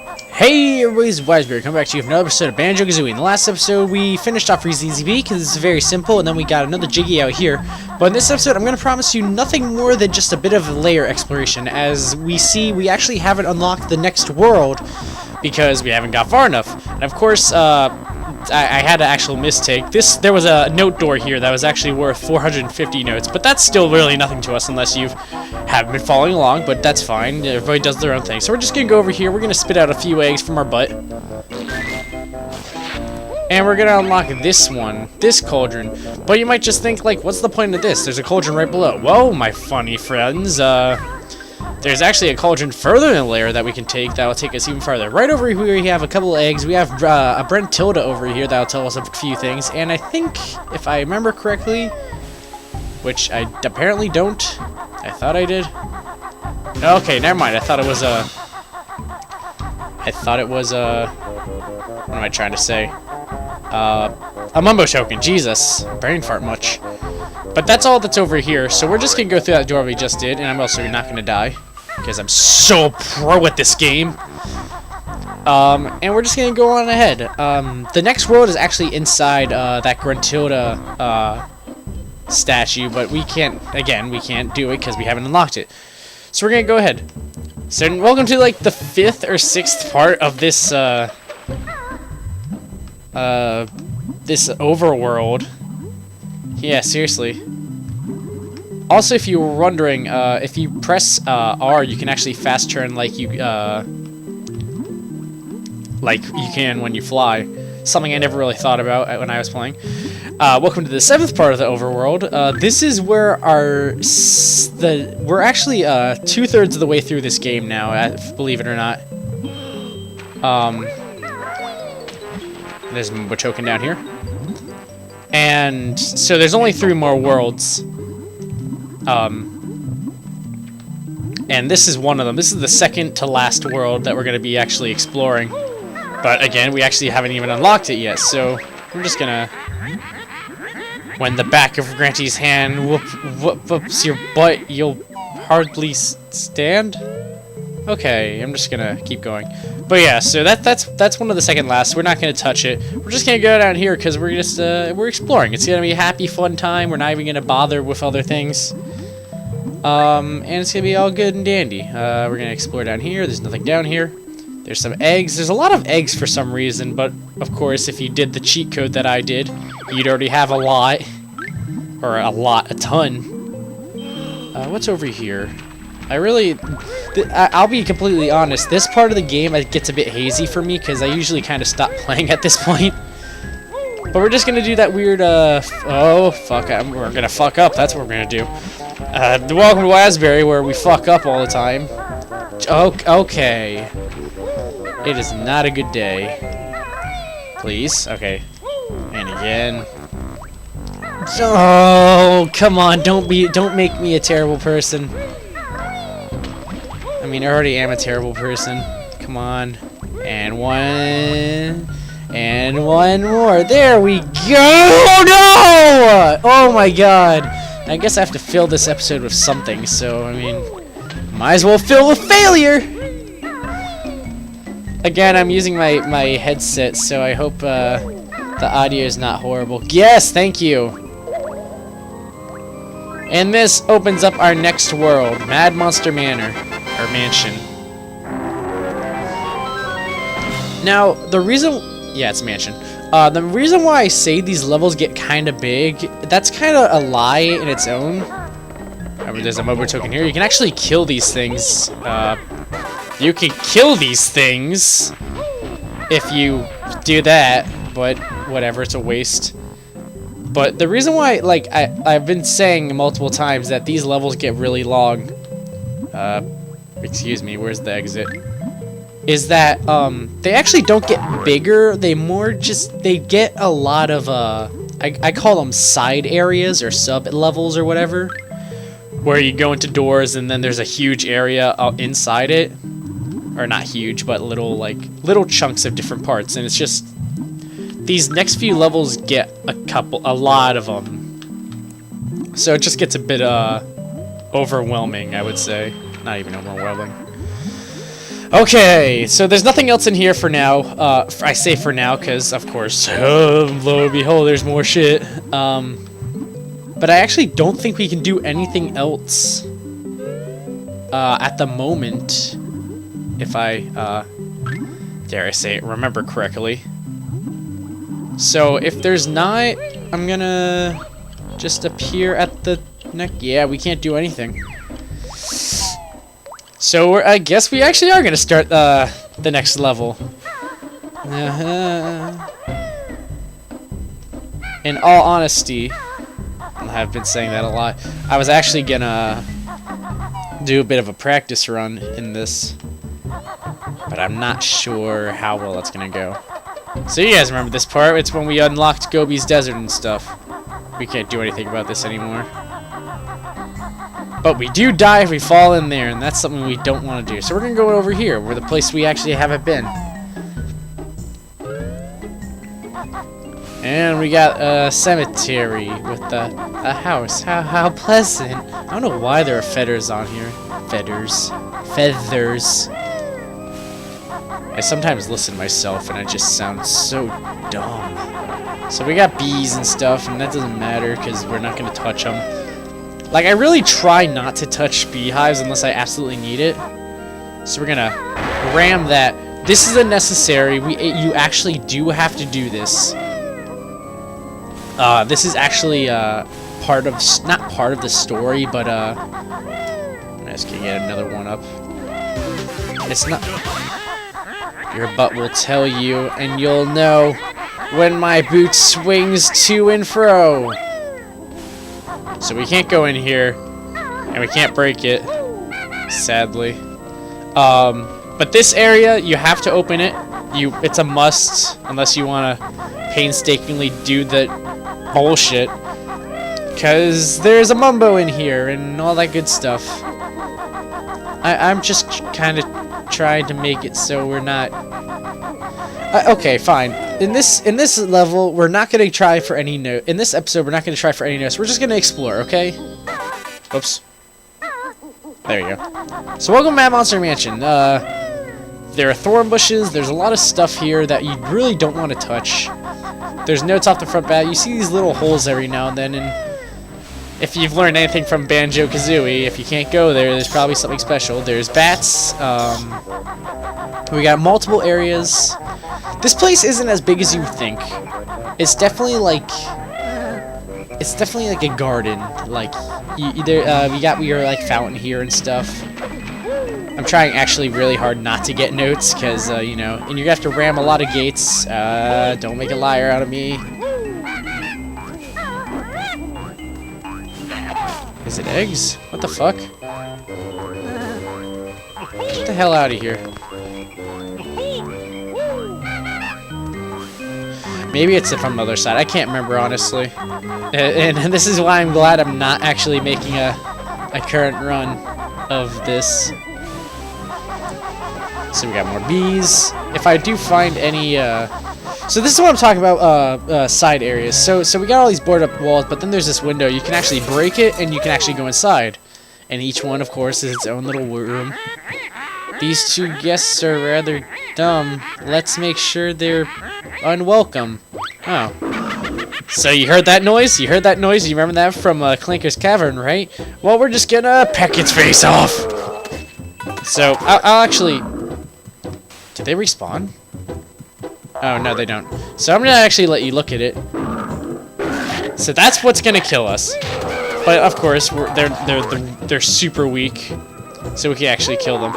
Hey everybody's Wiseberry, come back to you with another episode of Banjo-Kazooie. In the last episode, we finished off Freeze Easy B because it's very simple, and then we got another Jiggy out here. But in this episode, I'm going to promise you nothing more than just a bit of layer exploration. As we see, we actually haven't unlocked the next world because we haven't got far enough. And of course, I had an actual mistake. There was a note door here that was actually worth 450 notes, but that's still really nothing to us unless you haven't been following along, but that's fine. Everybody does their own thing. So we're just going to go over here. We're going to spit out a few eggs from our butt. And we're going to unlock this one, this cauldron. But you might just think, like, what's the point of this? There's a cauldron right below. Whoa, my funny friends. There's actually a cauldron further in the layer that we can take that will take us even farther. Right over here we have a couple of eggs. We have a Brent Tilda over here that will tell us a few things. And I think, if I remember correctly, which I apparently don't. I thought I did. Okay, never mind. I thought it was what am I trying to say? A mumbo token. Jesus. Brain fart much. But that's all that's over here, so we're just gonna go through that door we just did, and I'm also not gonna die because I'm so pro at this game. And we're just gonna go on ahead. The next world is actually inside that Gruntilda statue, but we can't do it because we haven't unlocked it. So we're gonna go ahead. So welcome to like the 5th or 6th part of this this overworld. Yeah, seriously. Also, if you were wondering, if you press R, you can actually fast turn like you can when you fly. Something I never really thought about when I was playing. Welcome to the 7th part of the overworld. This is where we're actually 2/3 of the way through this game now, believe it or not. There's a token down here. And so there's only 3 more worlds. And this is one of them. This is the second to last world that we're going to be actually exploring. But again, we actually haven't even unlocked it yet, so we're just gonna... When the back of Granty's hand whoops your butt, you'll hardly stand? Okay, I'm just gonna keep going. But yeah, so that's one of the second last. We're not gonna touch it. We're just gonna go down here because we're just we're exploring. It's gonna be a happy, fun time. We're not even gonna bother with other things. And it's gonna be all good and dandy. We're gonna explore down here. There's nothing down here. There's some eggs. There's a lot of eggs for some reason, but of course, if you did the cheat code that I did, you'd already have a lot, or a ton. What's over here? I'll be completely honest, this part of the game gets a bit hazy for me because I usually kind of stop playing at this point. But we're just gonna do that weird, oh, fuck, we're gonna fuck up, that's what we're gonna do. Welcome to Wiseberry, where we fuck up all the time. Okay. It is not a good day. Please, okay. And again. Oh, come on, don't make me a terrible person. I mean, I already am a terrible person. Come on. And one more. There we go! No! Oh my god. I guess I have to fill this episode with something, so, I mean, might as well fill with failure! Again, I'm using my headset, so I hope the audio is not horrible. Yes, thank you! And this opens up our next world, Mad Monster Manor. Or mansion. Now, the reason... Yeah, it's a mansion. The reason why I say these levels get kind of big, that's kind of a lie in its own. I mean, there's a mobile token here. You can actually kill these things. You can kill these things if you do that, but whatever, it's a waste. But the reason why, like, I've been saying multiple times that these levels get really long. Excuse me, where's the exit? Is that, they actually don't get bigger, they get a lot of, I call them side areas or sub-levels or whatever, where you go into doors and then there's a huge area inside it, or not huge, but little chunks of different parts, and it's just, these next few levels get a lot of them, so it just gets a bit, overwhelming, I would say. Not even overwhelming. Okay, so there's nothing else in here for now. I say for now because, of course, lo and behold, there's more shit. But I actually don't think we can do anything else at the moment. If I, dare I say it, remember correctly. So if there's not, I'm gonna just appear at the neck. Yeah, we can't do anything. So I guess we actually are gonna start the next level. In all honesty, I've been saying that a lot. I was actually gonna do a bit of a practice run in this, but I'm not sure how well that's gonna go. So you guys remember this part? It's when we unlocked Gobi's Desert and stuff. We can't do anything about this anymore. But we do die if we fall in there, and that's something we don't want to do. So we're going to go over here, where the place we actually haven't been. And we got a cemetery with a house. How pleasant. I don't know why there are feathers on here. Feathers. I sometimes listen to myself, and I just sound so dumb. So we got bees and stuff, and that doesn't matter, because we're not going to touch them. Like, I really try not to touch beehives unless I absolutely need it. So we're gonna ram that. This is unnecessary. You actually do have to do this. This is actually part of, not part of the story, but I'm just gonna get another one up. It's not. Your butt will tell you, and you'll know when my boot swings to and fro. So we can't go in here, and we can't break it, sadly. But this area, you have to open it. It's a must, unless you want to painstakingly do the bullshit. Because there's a mumbo in here, and all that good stuff. I'm just kind of trying to make it so we're not... okay, fine. In this level, we're not gonna try for any note. In this episode, we're not gonna try for any notes. We're just gonna explore, okay? Oops. There you go. So welcome to Mad Monster Mansion. There are thorn bushes. There's a lot of stuff here that you really don't want to touch. There's notes off the front back. You see these little holes every now and then, and if you've learned anything from Banjo-Kazooie, if you can't go there, there's probably something special. There's bats. We got multiple areas. This place isn't as big as you think. It's definitely like a garden. Like we got your like fountain here and stuff. I'm trying actually really hard not to get notes because you know, and you have to ram a lot of gates. Don't make a liar out of me. Is it eggs? What the fuck? Get the hell out of here. Maybe it's from the other side. I can't remember, honestly. And this is why I'm glad I'm not actually making a current run of this. So we got more bees. If I do find any... So this is what I'm talking about, side areas. So we got all these boarded up walls, but then there's this window. You can actually break it, and you can actually go inside. And each one, of course, is its own little room. These two guests are rather dumb. Let's make sure they're unwelcome. Oh. So you heard that noise? You heard that noise? You remember that from Clinker's Cavern, right? Well, we're just gonna peck its face off. So, I'll actually... Did they respawn? Oh, no, they don't. So I'm gonna actually let you look at it. So that's what's gonna kill us. But, of course, they're super weak. So we can actually kill them.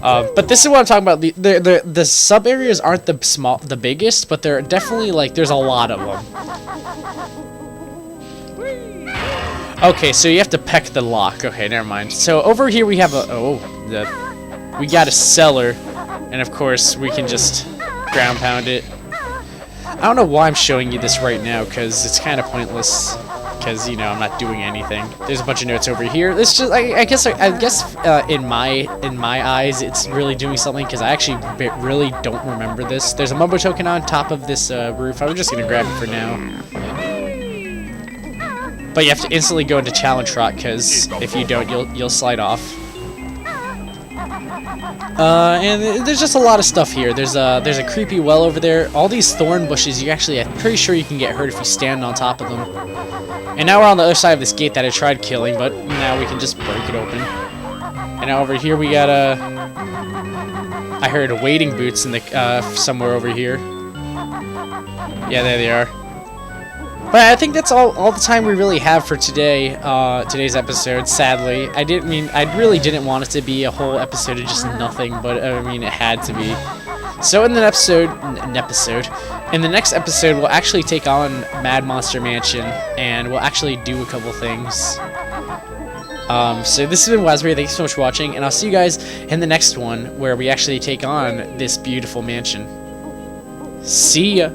But this is what I'm talking about. The sub areas aren't the biggest, but they're definitely like there's a lot of them. Okay, so you have to peck the lock. Okay, never mind. So over here we have we got a cellar, and of course we can just ground pound it. I don't know why I'm showing you this right now because it's kind of pointless. Because, you know, I'm not doing anything. There's a bunch of notes over here. It's just, I guess in my eyes, it's really doing something because I actually really don't remember this. There's a mumbo token on top of this roof. I'm just gonna grab it for now. But you have to instantly go into challenge rock because if you don't, you'll slide off. And there's just a lot of stuff here. There's a creepy well over there. All these thorn bushes, I'm pretty sure you can get hurt if you stand on top of them. And now we're on the other side of this gate that I tried killing, but now we can just break it open. And now over here we got I heard wading boots in the somewhere over here. Yeah, there they are. But I think that's all the time we really have for today, today's episode, sadly. I really didn't want it to be a whole episode of just nothing, but I mean, it had to be. So in the next episode, we'll actually take on Mad Monster Mansion, and we'll actually do a couple things. So this has been Wasbury, thank you so much for watching, and I'll see you guys in the next one, where we actually take on this beautiful mansion. See ya!